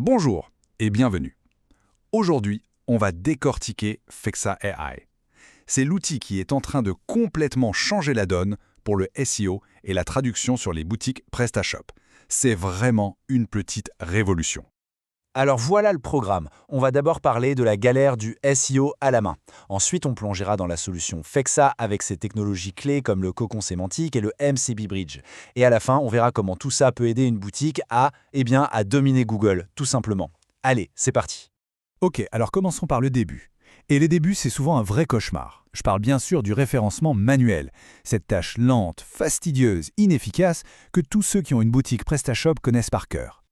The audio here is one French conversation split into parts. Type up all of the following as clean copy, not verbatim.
Bonjour et bienvenue. Aujourd'hui, on va décortiquer Fexa AI. C'est l'outil qui est en train de complètement changer la donne pour le SEO et la traduction sur les boutiques PrestaShop. C'est vraiment une petite révolution. Alors voilà le programme. On va d'abord parler de la galère du SEO à la main. Ensuite, on plongera dans la solution Fexa avec ses technologies clés comme le cocon sémantique et le MCP Bridge. Et à la fin, on verra comment tout ça peut aider une boutique à dominer Google, tout simplement. Allez, c'est parti. Ok, alors commençons par le début. Et les débuts, c'est souvent un vrai cauchemar. Je parle bien sûr du référencement manuel, cette tâche lente, fastidieuse, inefficace que tous ceux qui ont une boutique PrestaShop connaissent par cœur.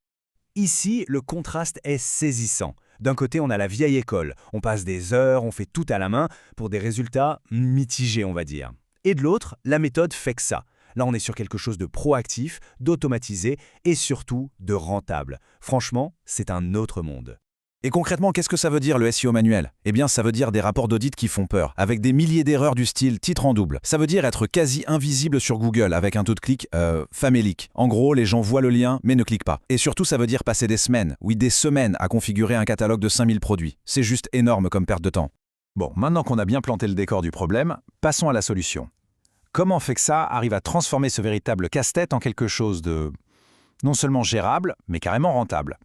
Ici, le contraste est saisissant. D'un côté, on a la vieille école. On passe des heures, on fait tout à la main pour des résultats mitigés, on va dire. Et de l'autre, la méthode Fexa. Là, on est sur quelque chose de proactif, d'automatisé et surtout de rentable. Franchement, c'est un autre monde. Et concrètement, qu'est-ce que ça veut dire le SEO manuel? Eh bien, ça veut dire des rapports d'audit qui font peur, avec des milliers d'erreurs du style titre en double. Ça veut dire être quasi invisible sur Google avec un taux de clic famélique. En gros, les gens voient le lien mais ne cliquent pas. Et surtout, ça veut dire passer des semaines, oui des semaines, à configurer un catalogue de 5000 produits. C'est juste énorme comme perte de temps. Bon, maintenant qu'on a bien planté le décor du problème, passons à la solution. Comment Fexa arrive à transformer ce véritable casse-tête en quelque chose de non seulement gérable, mais carrément rentable?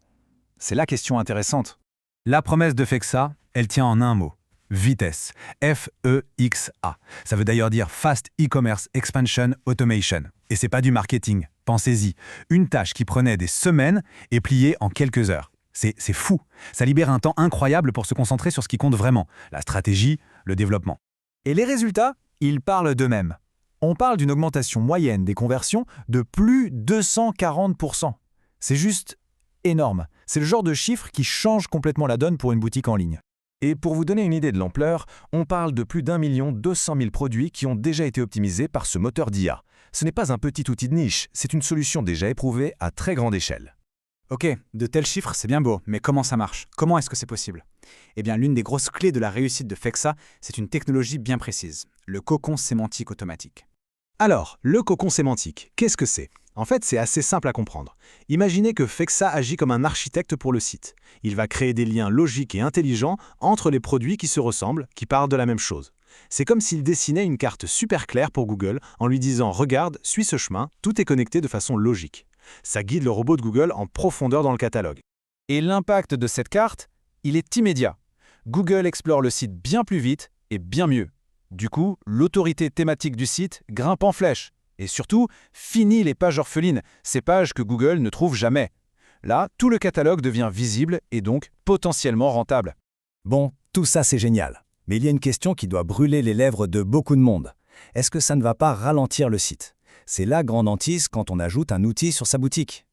C'est la question intéressante. La promesse de Fexa, elle tient en un mot. Vitesse. F-E-X-A. Ça veut d'ailleurs dire Fast E-Commerce Expansion Automation. Et c'est pas du marketing. Pensez-y. Une tâche qui prenait des semaines est pliée en quelques heures. C'est fou. Ça libère un temps incroyable pour se concentrer sur ce qui compte vraiment. La stratégie, le développement. Et les résultats, ils parlent d'eux-mêmes. On parle d'une augmentation moyenne des conversions de plus de 240%. C'est juste énorme. C'est le genre de chiffre qui change complètement la donne pour une boutique en ligne. Et pour vous donner une idée de l'ampleur, on parle de plus d'1 200 000 produits qui ont déjà été optimisés par ce moteur d'IA. Ce n'est pas un petit outil de niche, c'est une solution déjà éprouvée à très grande échelle. Ok, de tels chiffres, c'est bien beau, mais comment ça marche? Comment est-ce que c'est possible? Eh bien, l'une des grosses clés de la réussite de Fexa, c'est une technologie bien précise, le cocon sémantique automatique. Alors, le cocon sémantique, qu'est-ce que c'est? En fait, c'est assez simple à comprendre. Imaginez que Fexa agit comme un architecte pour le site. Il va créer des liens logiques et intelligents entre les produits qui se ressemblent, qui parlent de la même chose. C'est comme s'il dessinait une carte super claire pour Google en lui disant « Regarde, suis ce chemin, tout est connecté de façon logique ». Ça guide le robot de Google en profondeur dans le catalogue. Et l'impact de cette carte, il est immédiat. Google explore le site bien plus vite et bien mieux. Du coup, l'autorité thématique du site grimpe en flèche. Et surtout, fini les pages orphelines, ces pages que Google ne trouve jamais. Là, tout le catalogue devient visible et donc potentiellement rentable. Bon, tout ça c'est génial. Mais il y a une question qui doit brûler les lèvres de beaucoup de monde. Est-ce que ça ne va pas ralentir le site? C'est la grande hantise quand on ajoute un outil sur sa boutique.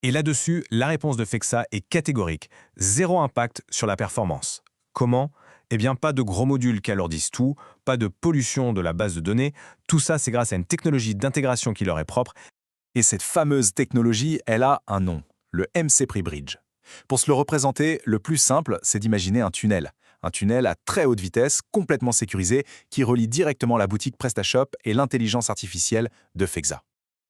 Et là-dessus, la réponse de Fexa est catégorique. Zéro impact sur la performance. Comment? Eh bien, pas de gros modules qui alourdissent tout, pas de pollution de la base de données. Tout ça, c'est grâce à une technologie d'intégration qui leur est propre. Et cette fameuse technologie, elle a un nom, le MCP Bridge. Pour se le représenter, le plus simple, c'est d'imaginer un tunnel. Un tunnel à très haute vitesse, complètement sécurisé, qui relie directement la boutique PrestaShop et l'intelligence artificielle de Fexa.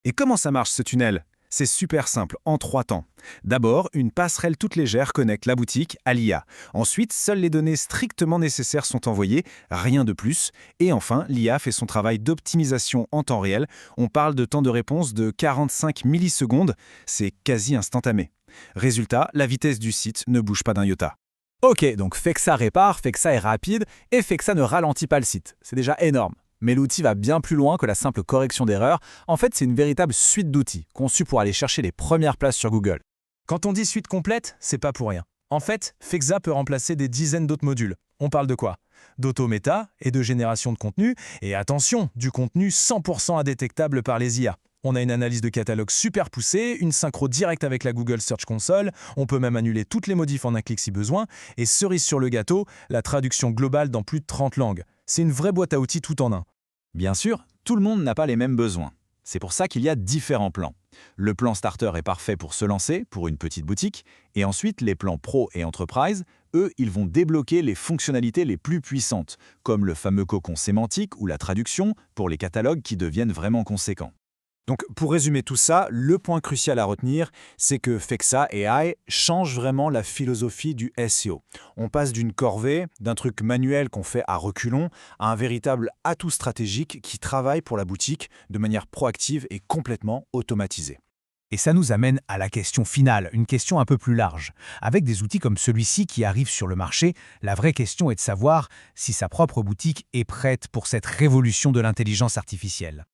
Et comment ça marche ce tunnel? C'est super simple, en 3 temps. D'abord, une passerelle toute légère connecte la boutique à l'IA. Ensuite, seules les données strictement nécessaires sont envoyées, rien de plus. Et enfin, l'IA fait son travail d'optimisation en temps réel. On parle de temps de réponse de 45 millisecondes, c'est quasi instantané. Résultat, la vitesse du site ne bouge pas d'un iota. Ok, donc Fexa répare, Fexa est rapide et Fexa ne ralentit pas le site. C'est déjà énorme. Mais l'outil va bien plus loin que la simple correction d'erreurs. En fait, c'est une véritable suite d'outils, conçue pour aller chercher les premières places sur Google. Quand on dit suite complète, c'est pas pour rien. En fait, Fexa peut remplacer des dizaines d'autres modules. On parle de quoi? D'autométa et de génération de contenu. Et attention, du contenu 100% indétectable par les IA. On a une analyse de catalogue super poussée, une synchro directe avec la Google Search Console, on peut même annuler toutes les modifs en un clic si besoin, et cerise sur le gâteau, la traduction globale dans plus de 30 langues. C'est une vraie boîte à outils tout en un. Bien sûr, tout le monde n'a pas les mêmes besoins. C'est pour ça qu'il y a différents plans. Le plan Starter est parfait pour se lancer, pour une petite boutique, et ensuite les plans Pro et Enterprise, eux, ils vont débloquer les fonctionnalités les plus puissantes, comme le fameux cocon sémantique ou la traduction pour les catalogues qui deviennent vraiment conséquents. Donc, pour résumer tout ça, le point crucial à retenir, c'est que Fexa AI change vraiment la philosophie du SEO. On passe d'une corvée, d'un truc manuel qu'on fait à reculons, à un véritable atout stratégique qui travaille pour la boutique de manière proactive et complètement automatisée. Et ça nous amène à la question finale, une question un peu plus large. Avec des outils comme celui-ci qui arrivent sur le marché, la vraie question est de savoir si sa propre boutique est prête pour cette révolution de l'intelligence artificielle.